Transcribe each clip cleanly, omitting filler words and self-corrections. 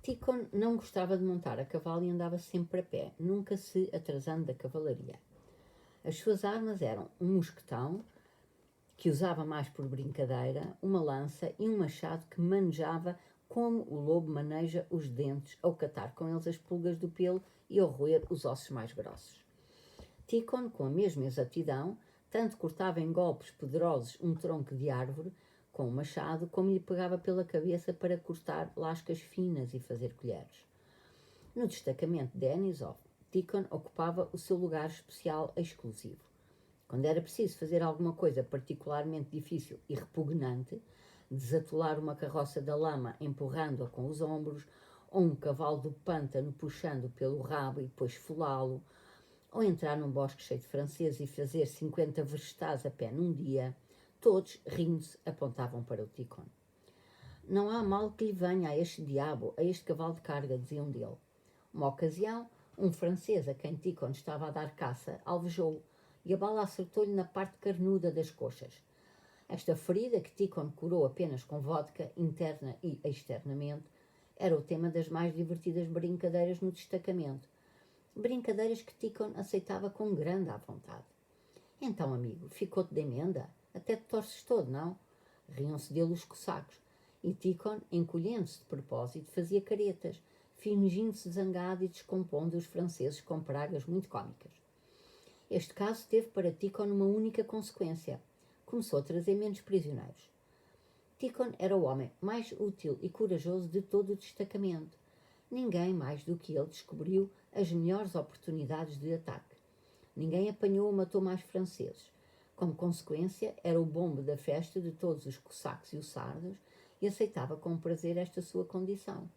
Tícon não gostava de montar a cavalo e andava sempre a pé, nunca se atrasando da cavalaria. As suas armas eram um mosquetão, que usava mais por brincadeira, uma lança e um machado que manejava como o lobo maneja os dentes ao catar com eles as pulgas do pelo e ao roer os ossos mais grossos. Tícon, com a mesma exatidão, tanto cortava em golpes poderosos um tronco de árvore com o machado, como lhe pegava pela cabeça para cortar lascas finas e fazer colheres. No destacamento de Denisov, Tícon ocupava o seu lugar especial exclusivo. Quando era preciso fazer alguma coisa particularmente difícil e repugnante, desatolar uma carroça da lama empurrando-a com os ombros, ou um cavalo do pântano puxando pelo rabo e depois folá-lo, ou entrar num bosque cheio de franceses e fazer 50 verstás a pé num dia, todos, rindo-se, apontavam para o Tícon. Não há mal que lhe venha a este diabo, a este cavalo de carga, diziam dele. Uma ocasião, um francês a quem Tícon estava a dar caça alvejou-o e a bala acertou-lhe na parte carnuda das coxas. Esta ferida, que Tícon curou apenas com vodka, interna e externamente, era o tema das mais divertidas brincadeiras no destacamento. Brincadeiras que Tícon aceitava com grande à vontade. Então, amigo, ficou-te de emenda? Até te torces todo, não? Riam-se dele os cossacos. E Tícon, encolhendo-se de propósito, fazia caretas, fingindo-se zangado e descompondo os franceses com pragas muito cômicas. Este caso teve para Tícon uma única consequência. Começou a trazer menos prisioneiros. Tícon era o homem mais útil e corajoso de todo o destacamento. Ninguém mais do que ele descobriu as melhores oportunidades de ataque. Ninguém apanhou ou matou mais franceses. Como consequência, era o bombe da festa de todos os cossacos e os sardos e aceitava com prazer esta sua condição.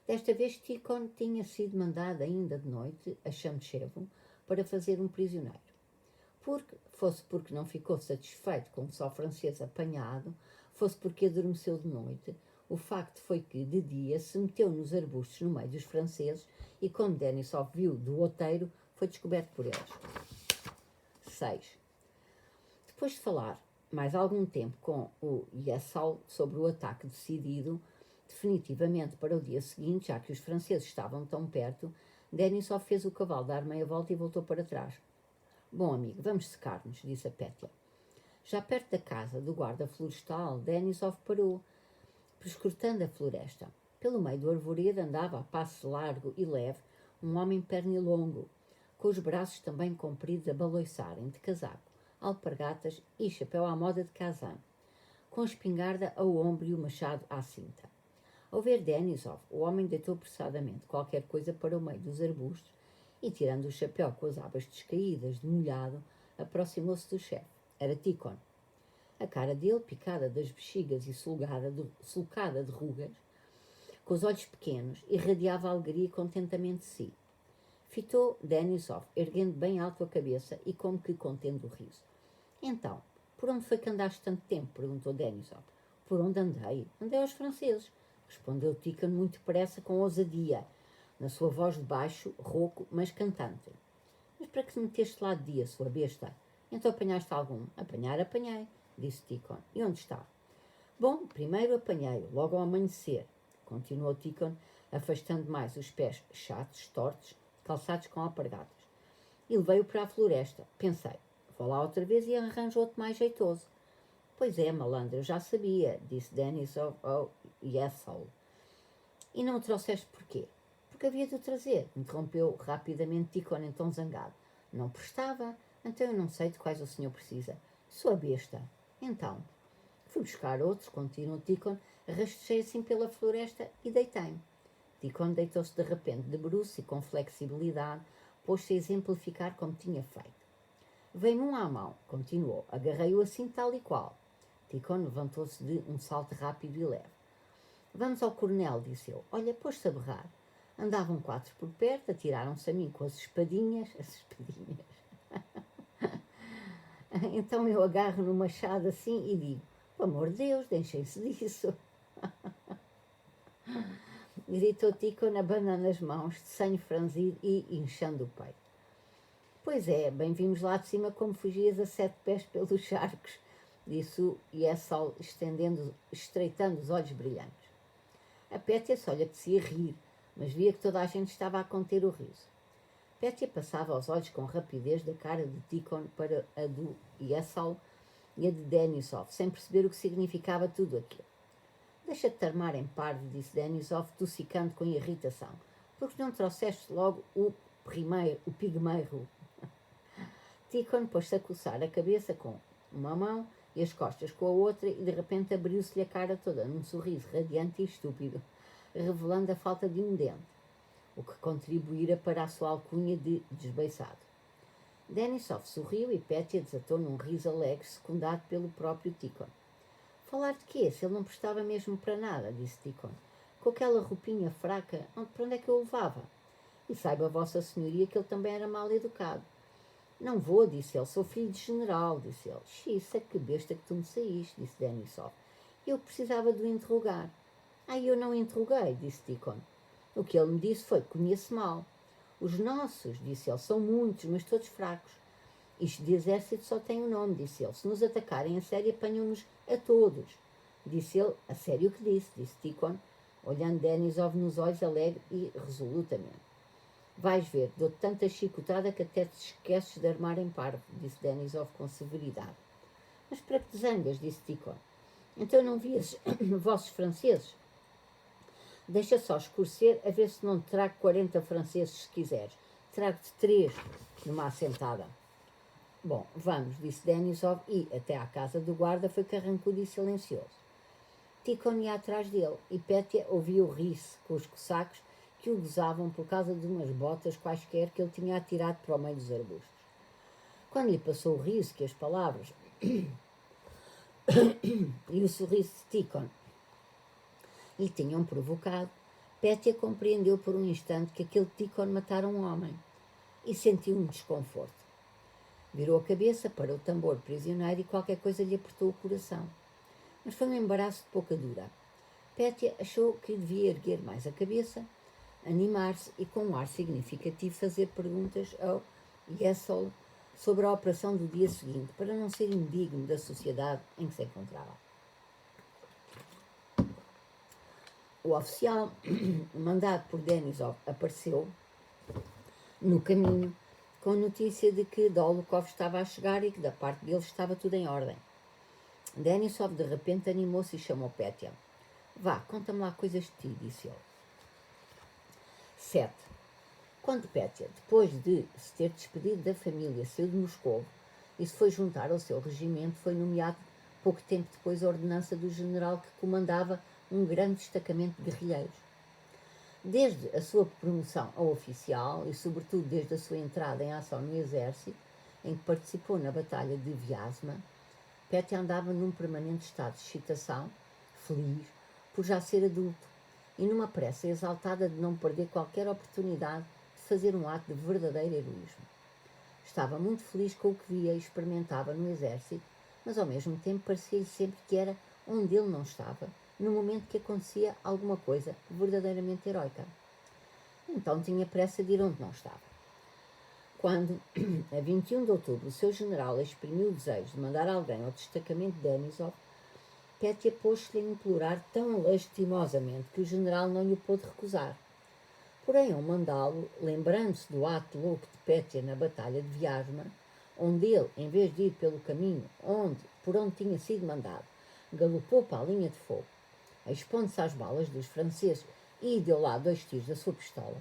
Desta vez, Tícon tinha sido mandado ainda de noite a Chamchevo para fazer um prisioneiro. Fosse porque não ficou satisfeito com o só francês apanhado, fosse porque adormeceu de noite, o facto foi que, de dia, se meteu nos arbustos no meio dos franceses e, quando Denisov viu do outeiro, foi descoberto por eles. 6. Depois de falar mais algum tempo com o Yessal sobre o ataque decidido definitivamente para o dia seguinte, já que os franceses estavam tão perto, Denisov fez o cavalo dar meia volta e voltou para trás. Bom, amigo, vamos secar-nos, disse a Pétia. Já perto da casa do guarda florestal, Denisov parou, prescrutando a floresta. Pelo meio do arvoredo andava, a passo largo e leve, um homem pernilongo, com os braços também compridos a baloiçarem, de casaco, alpargatas e chapéu à moda de Kazan, com a espingarda ao ombro e o machado à cinta. Ao ver Denisov, o homem deitou apressadamente qualquer coisa para o meio dos arbustos e, tirando o chapéu com as abas descaídas de molhado, aproximou-se do chefe. Era Tícon. A cara dele, picada das bexigas e sulcada de rugas, com os olhos pequenos, irradiava alegria e contentamento de si. Fitou Denisov, erguendo bem alto a cabeça e como que contendo o riso. Então, por onde foi que andaste tanto tempo? Perguntou Denisov. Por onde andei? Andei aos franceses, respondeu Tícon muito depressa, com ousadia, na sua voz de baixo, rouco, mas cantante. Mas para que te meteste lá de dia, sua besta? Então apanhaste algum? Apanhar, apanhei, disse Tícon. E onde está? Bom, primeiro apanhei-o, logo ao amanhecer, continuou Tícon, afastando mais os pés chatos, tortos, calçados com alpargatas. E levei-o para a floresta. Pensei, vou lá outra vez e arranjo outro mais jeitoso. Pois é, malandro, eu já sabia, disse Denisov ao Yessal. E não o trouxeste porquê? Porque havia de o trazer, interrompeu rapidamente Tícon, então zangado. Não prestava, então eu não sei de quais o senhor precisa. Sua besta. Então, fui buscar outros, continuou Tícon, rastejei assim pela floresta e deitei-me. Tícon deitou-se de repente de bruços e com flexibilidade, pôs-se a exemplificar como tinha feito. Veio-me um à mão, continuou, agarrei-o assim tal e qual. Tícon levantou-se de um salto rápido e leve. Vamos ao coronel, disse eu. Olha, pôs-se a berrar. Andavam 4 por perto, atiraram-se a mim com as espadinhas. Então eu agarro no machado assim e digo, pelo amor de Deus, deixem-se disso. Gritou Tícon, abanando as mãos, de sangue franzido e inchando o peito. Pois é, bem vimos lá de cima como fugias a 7 pés pelos charcos, disse o Yessal, estreitando os olhos brilhantes. A Pétia só lhe apetecia rir, mas via que toda a gente estava a conter o riso. Pétia passava os olhos com rapidez da cara de Tíkhon para a do Yessal e a de Denisov, sem perceber o que significava tudo aquilo. Deixa-te armar em parvo, disse Denisov, tossicando com irritação. Porque não trouxeste logo o pigmeiro? Tíkhon pôs-se a coçar a cabeça com uma mão e as costas com a outra e de repente abriu-se-lhe a cara toda num sorriso radiante e estúpido, revelando a falta de um dente, o que contribuíra para a sua alcunha de desbeiçado. Denisov sorriu e Pétia desatou num riso alegre, secundado pelo próprio Tíkhon. Falar de quê, se ele não prestava mesmo para nada, disse Tíkhon. Com aquela roupinha fraca, para onde é que eu o levava? E saiba Vossa Senhoria que ele também era mal educado. Não vou, disse ele, sou filho de general, disse ele. Xiça, que besta que tu me saíste, disse Denisov. Eu precisava de o interrogar. Eu não interroguei, disse Tíkhon. O que ele me disse foi que conheço mal. Os nossos, disse ele, são muitos, mas todos fracos. Isto de exército só tem um nome, disse ele. Se nos atacarem a sério, apanham-nos a todos. Disse ele, a sério o que disse Tíkhon, olhando Denisov nos olhos alegre e resolutamente. Vais ver, dou-te tanta chicotada que até te esqueces de armar em parvo, disse Denisov com severidade. Mas para que te zangas, disse Tíkhon. Então não vias vossos franceses? Deixa só escurecer a ver se não te trago 40 franceses se quiseres. Trago-te 3 numa assentada. Bom, vamos, disse Denisov e, até à casa do guarda, foi carrancudo e silencioso. Tíkhon ia atrás dele e Pétia ouvia-o rir-se com os cossacos que o gozavam por causa de umas botas quaisquer que ele tinha atirado para o meio dos arbustos. Quando lhe passou o riso que as palavras e o sorriso de Tíkhon lhe tinham provocado, Pétia compreendeu por um instante que aquele Tíkhon matara um homem e sentiu um desconforto. Virou a cabeça para o tambor prisioneiro e qualquer coisa lhe apertou o coração. Mas foi um embaraço de pouca dura. Pétia achou que devia erguer mais a cabeça, animar-se e, com um ar significativo, fazer perguntas ao Yessol sobre a operação do dia seguinte, para não ser indigno da sociedade em que se encontrava. O oficial, mandado por Denisov, apareceu no caminho com a notícia de que Dólokhov estava a chegar e que da parte dele estava tudo em ordem. Denisov de repente animou-se e chamou Pétia. Vá, conta-me lá coisas de ti, disse ele. 7. Quando Pétia, depois de se ter despedido da família, saiu de Moscou e se foi juntar ao seu regimento, foi nomeado pouco tempo depois a ordenança do general que comandava um grande destacamento de guerrilheiros. Desde a sua promoção a oficial e, sobretudo, desde a sua entrada em ação no exército, em que participou na Batalha de Vyazma, Pétia andava num permanente estado de excitação, feliz, por já ser adulto, e numa pressa exaltada de não perder qualquer oportunidade de fazer um ato de verdadeiro heroísmo. Estava muito feliz com o que via e experimentava no exército, mas ao mesmo tempo parecia-lhe sempre que era onde ele não estava, no momento que acontecia alguma coisa verdadeiramente heroica. Então tinha pressa de ir onde não estava. Quando, a 21 de outubro, o seu general exprimiu o desejo de mandar alguém ao destacamento de Denisov, Pétia pôs-se-lhe a implorar tão lastimosamente que o general não lhe pôde recusar. Porém, ao mandá-lo, lembrando-se do ato louco de Pétia na Batalha de Vyazma, onde ele, em vez de ir pelo caminho por onde tinha sido mandado, galopou para a linha de fogo, expondo-se às balas dos franceses e deu lá 2 tiros da sua pistola,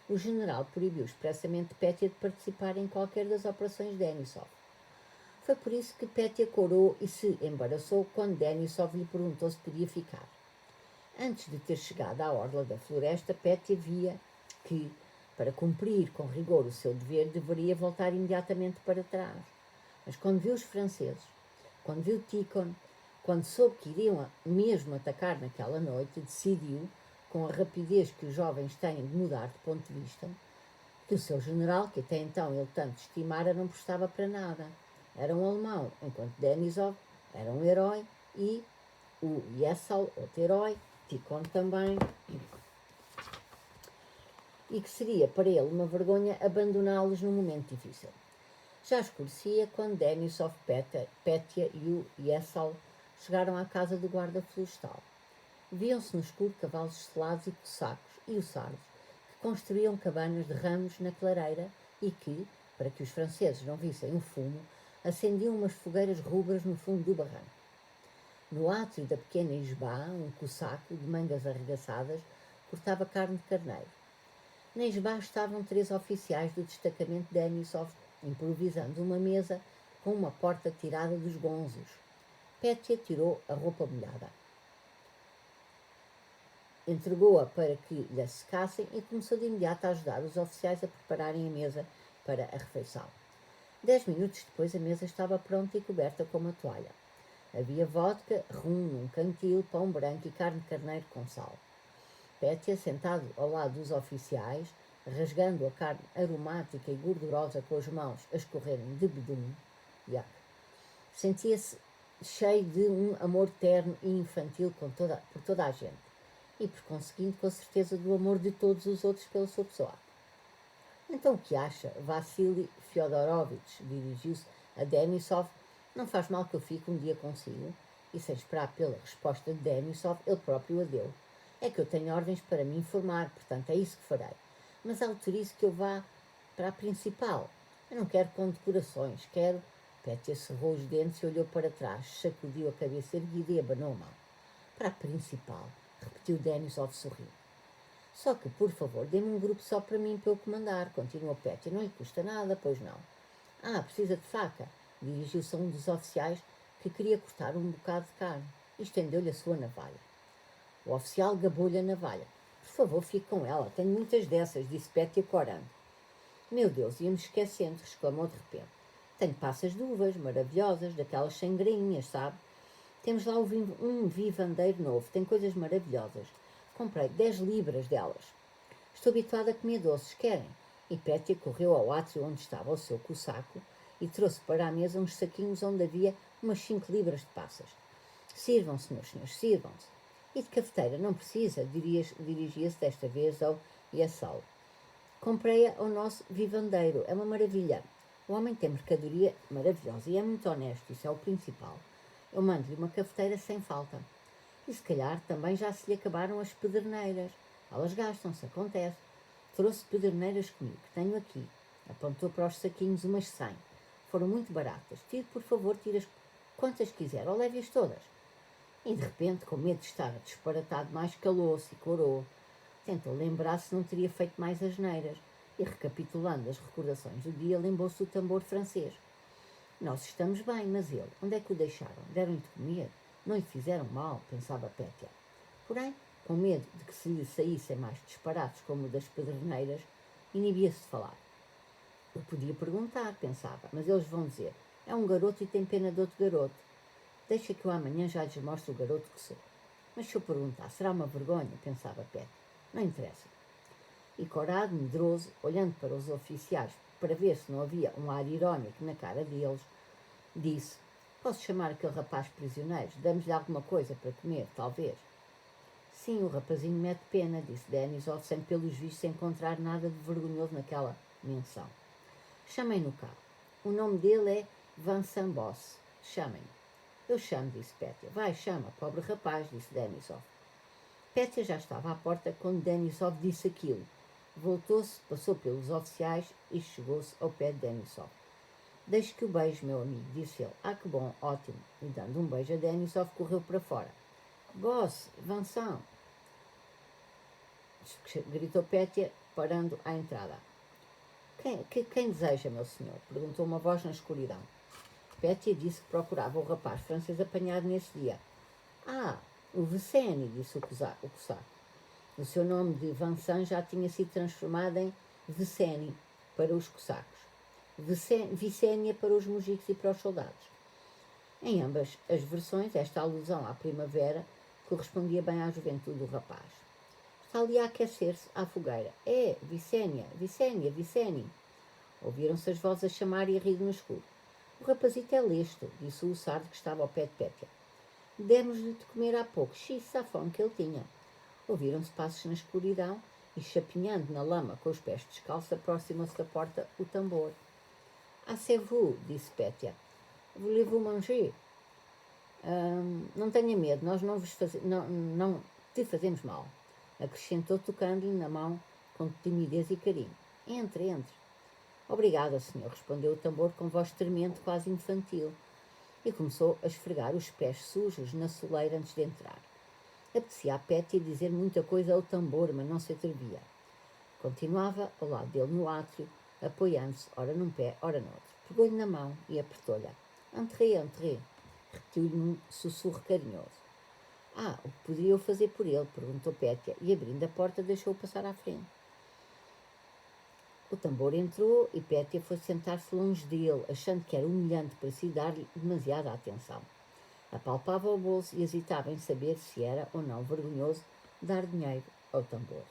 o general proibiu expressamente Pétia de participar em qualquer das operações de Denisov. Foi por isso que Pétia corou e se embaraçou quando Denisov lhe perguntou se podia ficar. Antes de ter chegado à orla da floresta, Pétia via que, para cumprir com rigor o seu dever, deveria voltar imediatamente para trás. Mas quando viu os franceses, quando viu Tíkhon, quando soube que iriam mesmo atacar naquela noite, decidiu, com a rapidez que os jovens têm de mudar de ponto de vista, que o seu general, que até então ele tanto estimara, não prestava para nada. Era um alemão, enquanto Denisov era um herói e o Yessal, outro herói, Tíkhon também, e que seria para ele uma vergonha abandoná-los num momento difícil. Já escurecia quando Denisov, Pétia e o Yessal chegaram à casa do guarda florestal. Viam-se no escuro cavalos selados e cossacos e ossardos, que construíam cabanas de ramos na clareira e que, para que os franceses não vissem o fumo, acendiam umas fogueiras rubras no fundo do barranco. No átrio da pequena isbá, um cossaco, de mangas arregaçadas, cortava carne de carneiro. Na isbá estavam 3 oficiais do destacamento de Denisov, improvisando uma mesa com uma porta tirada dos gonzos. Pétia tirou a roupa molhada. Entregou-a para que lhe secassem e começou de imediato a ajudar os oficiais a prepararem a mesa para a refeição. 10 minutos depois a mesa estava pronta e coberta com uma toalha. Havia vodka, rum num cantil, pão branco e carne de carneiro com sal. Pétia, sentado ao lado dos oficiais, rasgando a carne aromática e gordurosa com as mãos a escorrerem de bedum, sentia-se cheio de um amor terno e infantil por toda a gente e, por conseguinte, com a certeza do amor de todos os outros pela sua pessoa. Então o que acha? Vassili Fyodorovich dirigiu-se a Denisov. Não faz mal que eu fique um dia consigo? E sem esperar pela resposta de Denisov, ele próprio a deu. É que eu tenho ordens para me informar, portanto é isso que farei. Mas autorize que eu vá para a principal. Eu não quero condecorações, quero... Pétia cerrou os dentes e olhou para trás, sacudiu a cabeça erguida e abanou a mão. Para a principal, repetiu Denisov sorrindo. Só que, por favor, dê-me um grupo só para mim, para eu comandar, continuou Pétia. Não lhe custa nada, pois não. Ah, precisa de faca, dirigiu-se a um dos oficiais que queria cortar um bocado de carne e estendeu-lhe a sua navalha. O oficial gabou-lhe a navalha. Por favor, fique com ela, tenho muitas dessas, disse Pétia corando. Meu Deus, ia-me esquecendo, exclamou de repente. Tenho passas de uvas, maravilhosas, daquelas sem grainhas, sabe? Temos lá um vivandeiro novo, tem coisas maravilhosas. Comprei 10 libras delas. Estou habituada a comer doces, querem? E Pétia correu ao átrio onde estava o seu cossaco e trouxe para a mesa uns saquinhos onde havia umas 5 libras de passas. Sirvam-se, meus senhores, sirvam-se. E de cafeteira não precisa, dirigia-se desta vez ao Yassal. Comprei-a ao nosso vivandeiro, é uma maravilha. O homem tem mercadoria maravilhosa e é muito honesto, isso é o principal. Eu mando-lhe uma cafeteira sem falta. E se calhar também já se lhe acabaram as pederneiras. Elas gastam-se, acontece. Trouxe pederneiras comigo, tenho aqui. Apontou para os saquinhos umas 100. Foram muito baratas. Tire, por favor, tire quantas quiser, ou leve-as todas. E de repente, com medo de estar disparatado mais, calou-se e corou. Tentou lembrar se não teria feito mais asneiras. E recapitulando as recordações do dia, lembrou-se do tambor francês. Nós estamos bem, mas ele, onde é que o deixaram? Deram-lhe de comer? Não lhe fizeram mal, pensava Pétia. Porém, com medo de que se lhe saíssem mais disparates como o das pederneiras, inibia-se de falar. Eu podia perguntar, pensava, mas eles vão dizer, é um garoto e tem pena de outro garoto. Deixa que eu amanhã já lhes mostre o garoto que sou. Mas se eu perguntar, será uma vergonha, pensava Pétia. Não interessa. E corado, medroso, olhando para os oficiais para ver se não havia um ar irónico na cara deles, disse, posso chamar aquele rapaz prisioneiro? Damos-lhe alguma coisa para comer, talvez? Sim, o rapazinho mete pena, disse Denisov, sem pelos vistos encontrar nada de vergonhoso naquela menção. Chamem-no cá. O nome dele é Vincent Boss. Chamem-no. Eu chamo, disse Pétia. Vai, chama, pobre rapaz, disse Denisov. Pétia já estava à porta quando Denisov disse aquilo. Voltou-se, passou pelos oficiais e chegou-se ao pé de Denisov. Deixe que o beijo, meu amigo, disse ele. Ah, que bom, ótimo. E dando um beijo a Denisov, correu para fora. Boss, Vincent, gritou Pétia, parando à entrada. Quem deseja, meu senhor? Perguntou uma voz na escuridão. Pétia disse que procurava o rapaz francês apanhado nesse dia. Ah, o Viceni, disse o cossaco. O seu nome de Vincent já tinha sido transformado em Viceni para os cossacos. Vicénia para os mujicos e para os soldados. Em ambas as versões, esta alusão à primavera correspondia bem à juventude do rapaz. Está ali a aquecer-se à fogueira. É, Vicénia, Vicénia, Viceni. Ouviram-se as vozes a chamar e a rir no escuro. O rapazito é lesto, disse o sardo que estava ao pé de Pétia. Demos-lhe de comer há pouco, xiça a fome que ele tinha. Ouviram-se passos na escuridão e, chapinhando na lama com os pés descalços, aproximou-se da porta o tambor. Ah, c'est vous, disse Pétia. Voulez-vous manger? Não tenha medo, nós não vos fazemos... Não te fazemos mal, acrescentou tocando-lhe na mão com timidez e carinho. Entre, entre. Obrigada, senhor, respondeu o tambor com voz tremendo, quase infantil, e começou a esfregar os pés sujos na soleira antes de entrar. Apetecia a Pétia dizer muita coisa ao tambor, mas não se atrevia. Continuava ao lado dele no átrio, apoiando-se ora num pé, ora no outro. Pegou-lhe na mão e apertou-lhe. Entrei, entrei, repetiu-lhe num sussurro carinhoso. O que poderia eu fazer por ele? Perguntou Pétia, e abrindo a porta deixou-o passar à frente. O tambor entrou e Pétia foi sentar-se longe dele, achando que era humilhante para si dar-lhe demasiada atenção. Apalpava o bolso e hesitava em saber se era ou não vergonhoso dar dinheiro ao tambor.